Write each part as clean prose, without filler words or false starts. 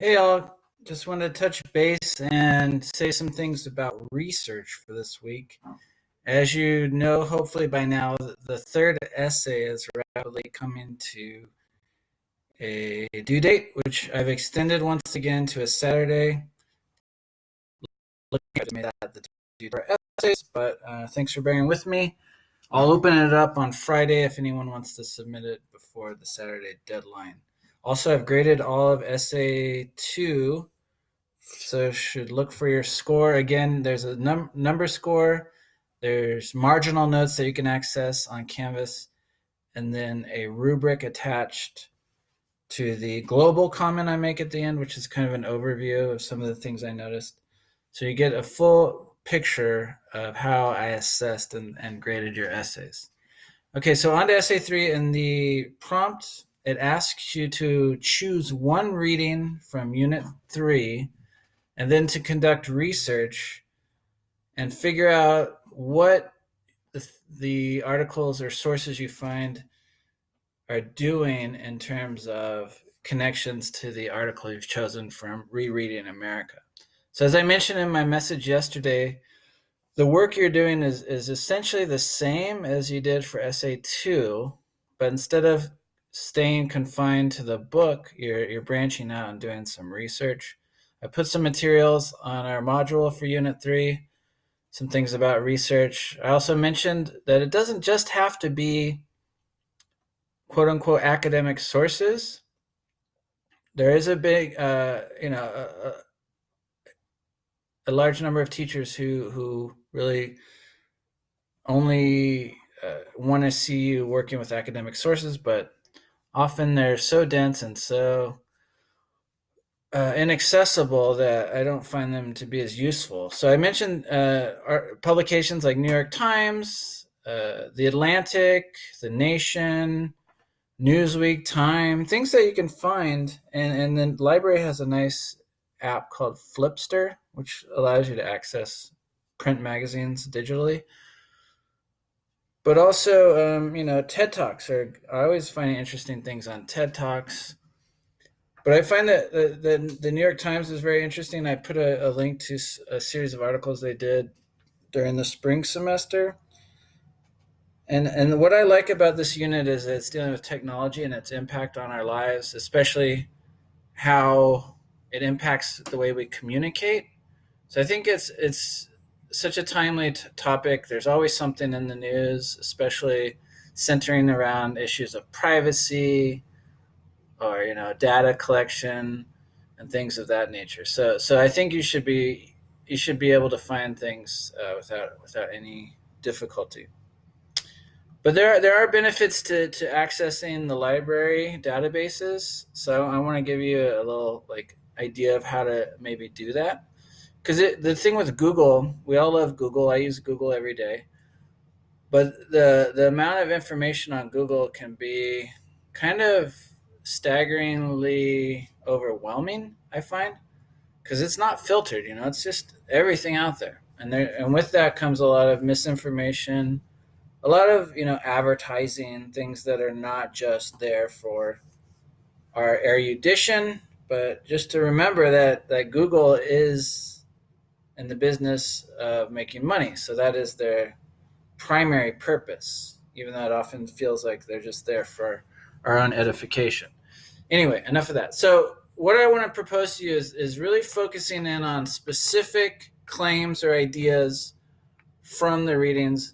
Hey, all. Just wanted to touch base and say some things about research for this week. As you know, hopefully by now, the third essay is rapidly coming to a due date, which I've extended once again to a Saturday. Looking at made that the due date for essays, but thanks for bearing with me. I'll open it up on Friday if anyone wants to submit it before the Saturday deadline. Also, I've graded all of essay 2. So should look for your score. Again, there's a number score. There's marginal notes that you can access on Canvas, and then a rubric attached to the global comment I make at the end, which is kind of an overview of some of the things I noticed. So you get a full picture of how I assessed and graded your essays. Okay, so on to essay 3. In the prompt, it asks you to choose one reading from Unit 3 and then to conduct research and figure out what the articles or sources you find are doing in terms of connections to the article you've chosen from Rereading America. So as I mentioned in my message yesterday, the work you're doing is essentially the same as you did for essay 2, but instead of staying confined to the book, you're branching out and doing some research. I put some materials on our module for Unit 3, some things about research. I also mentioned that it doesn't just have to be quote-unquote academic sources. There is a big, a large number of teachers who really only want to see you working with academic sources, but often they're so dense and so inaccessible that I don't find them to be as useful. So I mentioned publications like New York Times, The Atlantic, The Nation, Newsweek, Time, things that you can find. And the library has a nice app called Flipster, which allows you to access print magazines digitally. But also, TED Talks I always find interesting things on TED Talks. But I find that the New York Times is very interesting. I put a link to a series of articles they did during the spring semester. And what I like about this unit is that it's dealing with technology and its impact on our lives, especially how it impacts the way we communicate. So I think it's such a timely topic. There's always something in the news, especially centering around issues of privacy or data collection and things of that nature. So I think you should be able to find things without any difficulty. But there are benefits to accessing the library databases. So I want to give you a little idea of how to maybe do that. Because the thing with Google, we all love Google. I use Google every day. But the amount of information on Google can be kind of staggeringly overwhelming, I find, because it's not filtered. It's just everything out there. And with that comes a lot of misinformation, a lot of advertising, things that are not just there for our erudition, but just to remember that Google is in the business of making money. So that is their primary purpose, even though it often feels like they're just there for our own edification. Anyway, enough of that. So what I want to propose to you is really focusing in on specific claims or ideas from the readings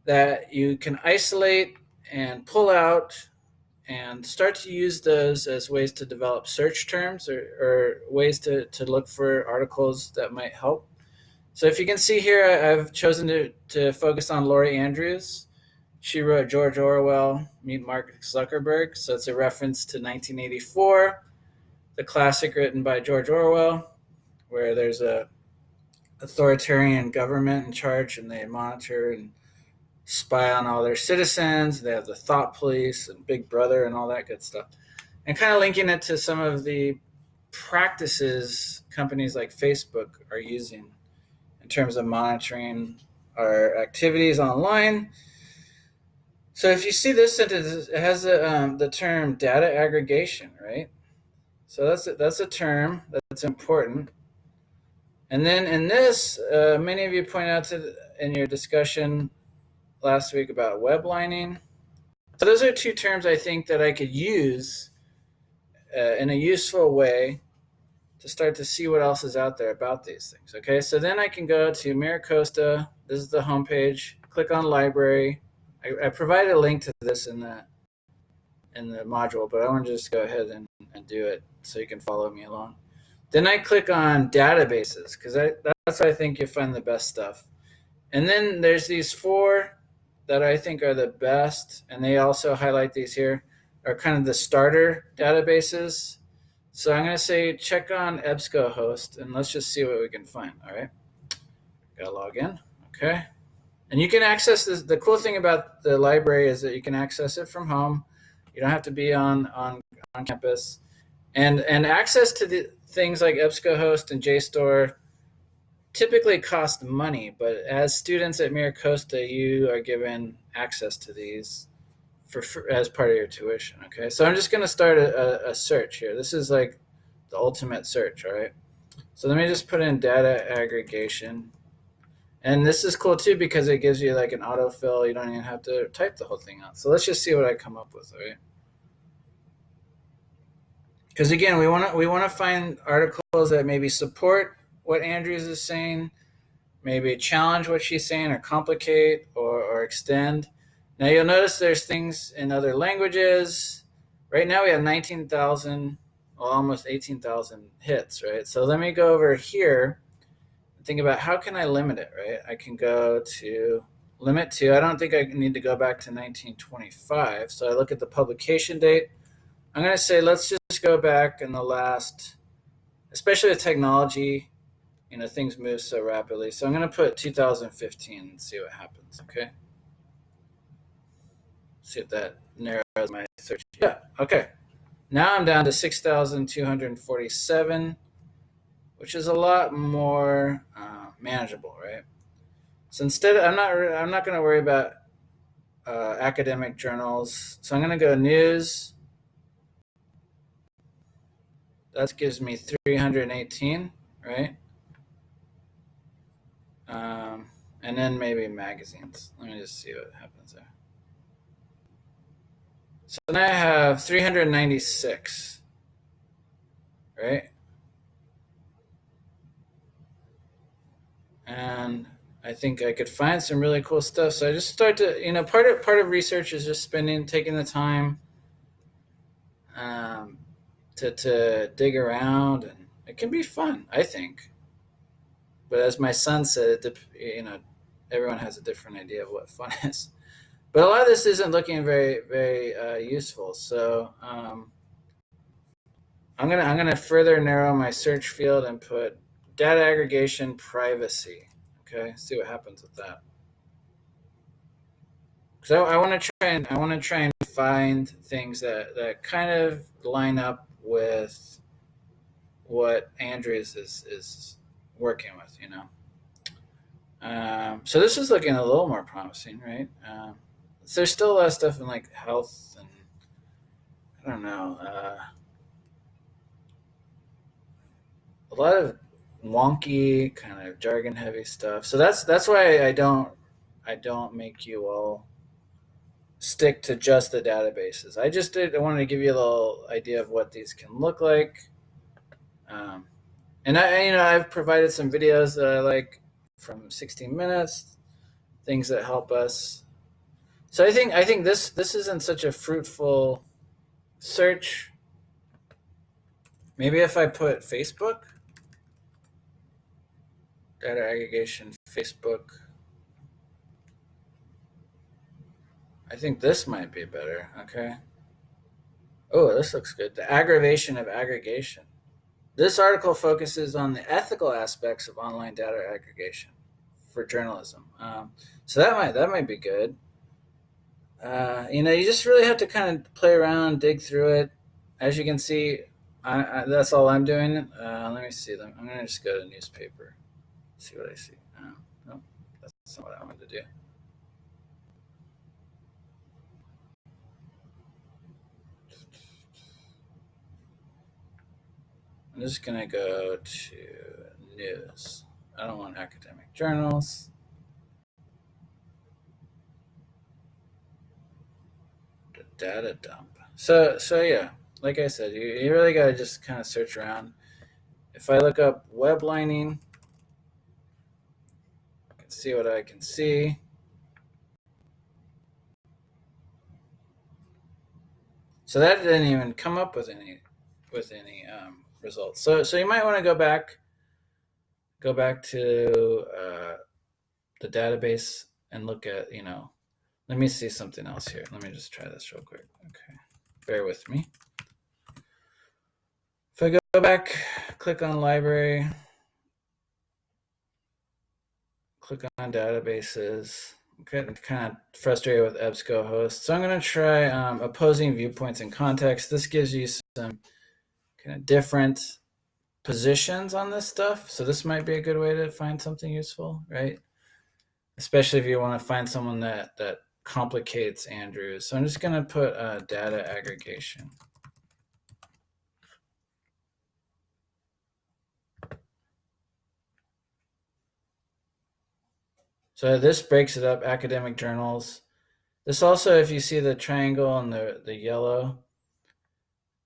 that you can isolate and pull out and start to use those as ways to develop search terms or ways to look for articles that might help. So if you can see here, I've chosen to focus on Laurie Andrews. She wrote George Orwell, Meet Mark Zuckerberg. So it's a reference to 1984, the classic written by George Orwell, where there's a authoritarian government in charge and they monitor and spy on all their citizens. They have the thought police and Big Brother and all that good stuff. And kind of linking it to some of the practices companies like Facebook are using in terms of monitoring our activities online. So if you see this sentence, it has the term data aggregation, right? So that's a term that's important. And then in this, many of you pointed out in your discussion last week about web lining. So those are two terms I think that I could use in a useful way to start to see what else is out there about these things. Okay, so then I can go to MiraCosta. This is the homepage. Click on library. I provided a link to this in the module, but I want to just go ahead and do it so you can follow me along. Then I click on databases because that's where I think you find the best stuff. And then there's these four that I think are the best, and they also highlight these here, are kind of the starter databases. So I'm going to say check on EBSCOhost, and let's just see what we can find. All right, got to log in. Okay, and you can access this. The cool thing about the library is that you can access it from home. You don't have to be on campus, and access to the things like EBSCOhost and JSTOR typically cost money, but as students at MiraCosta, you are given access to these as part of your tuition. Okay, so I'm just going to start a search here. This is like the ultimate search. All right, so let me just put in data aggregation, and this is cool too because it gives you like an autofill. You don't even have to type the whole thing out. So let's just see what I come up with. All right, because again, we want to find articles that maybe support what Andrews is saying, maybe challenge what she's saying, or complicate or extend. Now you'll notice there's things in other languages. Right now we have 19,000, well, almost 18,000 hits, right? So let me go over here and think about how can I limit it, right? I can go to limit to, I don't think I need to go back to 1925. So I look at the publication date. I'm going to say, let's just go back in the last, especially with technology, things move so rapidly. So I'm going to put 2015 and see what happens, okay? See if that narrows my search. Yeah, okay. Now I'm down to 6,247, which is a lot more manageable, right? So instead, I'm not going to worry about academic journals. So I'm going to go news. That gives me 318, right? And then maybe magazines. Let me just see what happens there. So now I have 396, right? And I think I could find some really cool stuff. So I just start to, part of research is just taking the time to dig around, and it can be fun, I think. But as my son said, everyone has a different idea of what fun is. But a lot of this isn't looking very, very useful. So I'm gonna further narrow my search field and put data aggregation privacy. Okay, see what happens with that. So I want to try and find things that kind of line up with what Andrews is working with. So this is looking a little more promising, right? So there's still a lot of stuff in like health and I don't know, a lot of wonky kind of jargon heavy stuff. So that's why I don't make you all stick to just the databases. I wanted to give you a little idea of what these can look like. And I've provided some videos that I like from 16 minutes, things that help us. So I think this isn't such a fruitful search. Maybe if I put Facebook, data aggregation, Facebook, I think this might be better. Okay. Oh, this looks good. The aggravation of aggregation. This article focuses on the ethical aspects of online data aggregation for journalism. So that might be good. You just really have to kind of play around, dig through it. As you can see, that's all I'm doing. Let me see them. I'm going to just go to newspaper, see what I see. No, that's not what I wanted to do. I'm just going to go to news. I don't want academic journals. The data dump. So yeah, like I said, you really got to just kind of search around. If I look up web lining, I can see what I can see. So that didn't even come up with any results. So you might want to go back to the database and look at Let me see something else here. Let me just try this real quick. Okay, bear with me. If I go back, click on library, click on databases. I'm getting kind of frustrated with EBSCOhost. So I'm going to try opposing viewpoints and context. This gives you some kind of different positions on this stuff. So this might be a good way to find something useful, right? Especially if you want to find someone that complicates Andrews. So I'm just going to put data aggregation. So this breaks it up, academic journals. This also, if you see the triangle and the yellow,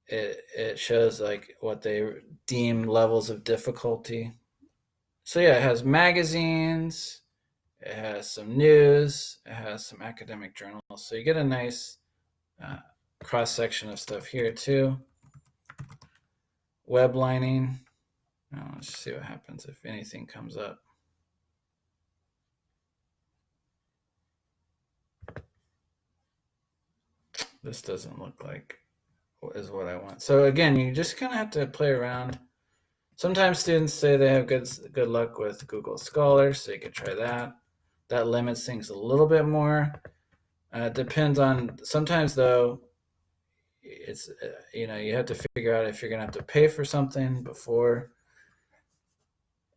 it shows like what they deem levels of difficulty. So yeah, it has magazines, it has some news, it has some academic journals. So you get a nice cross section of stuff here too. Web lining. Now let's see what happens if anything comes up. This doesn't look like is what I want. So again, you just kind of have to play around. Sometimes students say they have good luck with Google Scholar, so you could try that. That limits things a little bit more. Depends on, sometimes though, it's you have to figure out if you're gonna have to pay for something before.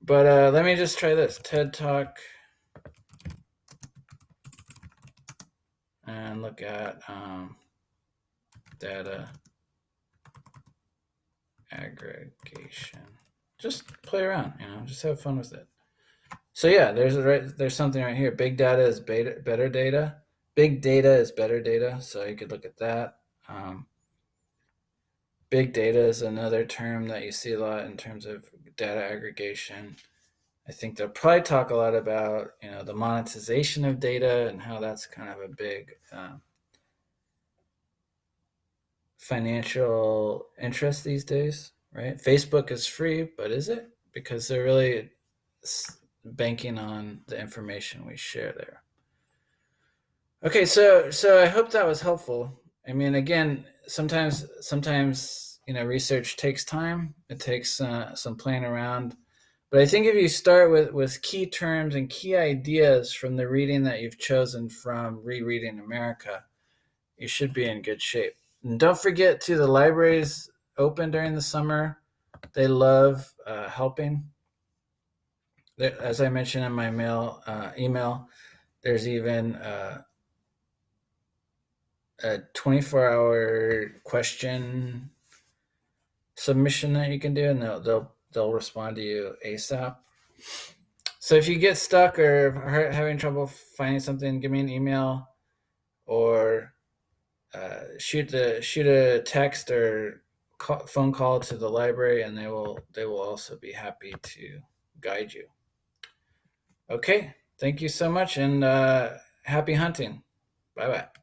But let me just try this TED Talk and look at data aggregation. Just play around, just have fun with it. So yeah, there's something right here. Big data is better data. Big data is better data. So you could look at that. Big data is another term that you see a lot in terms of data aggregation. I think they'll probably talk a lot about the monetization of data and how that's kind of a big financial interest these days, right? Facebook is free, but is it? Because they're really banking on the information we share there. Okay, so I hope that was helpful. I mean, again, sometimes research takes time. It takes some playing around. But I think if you start with key terms and key ideas from the reading that you've chosen from Rereading America, you should be in good shape. And don't forget to the libraries open during the summer. They love helping. As I mentioned in my email, there's even a 24-hour question submission that you can do, and they'll respond to you ASAP. So if you get stuck or are having trouble finding something, give me an email or shoot a text or phone call to the library, and they will also be happy to guide you. Okay, thank you so much, and happy hunting. Bye bye.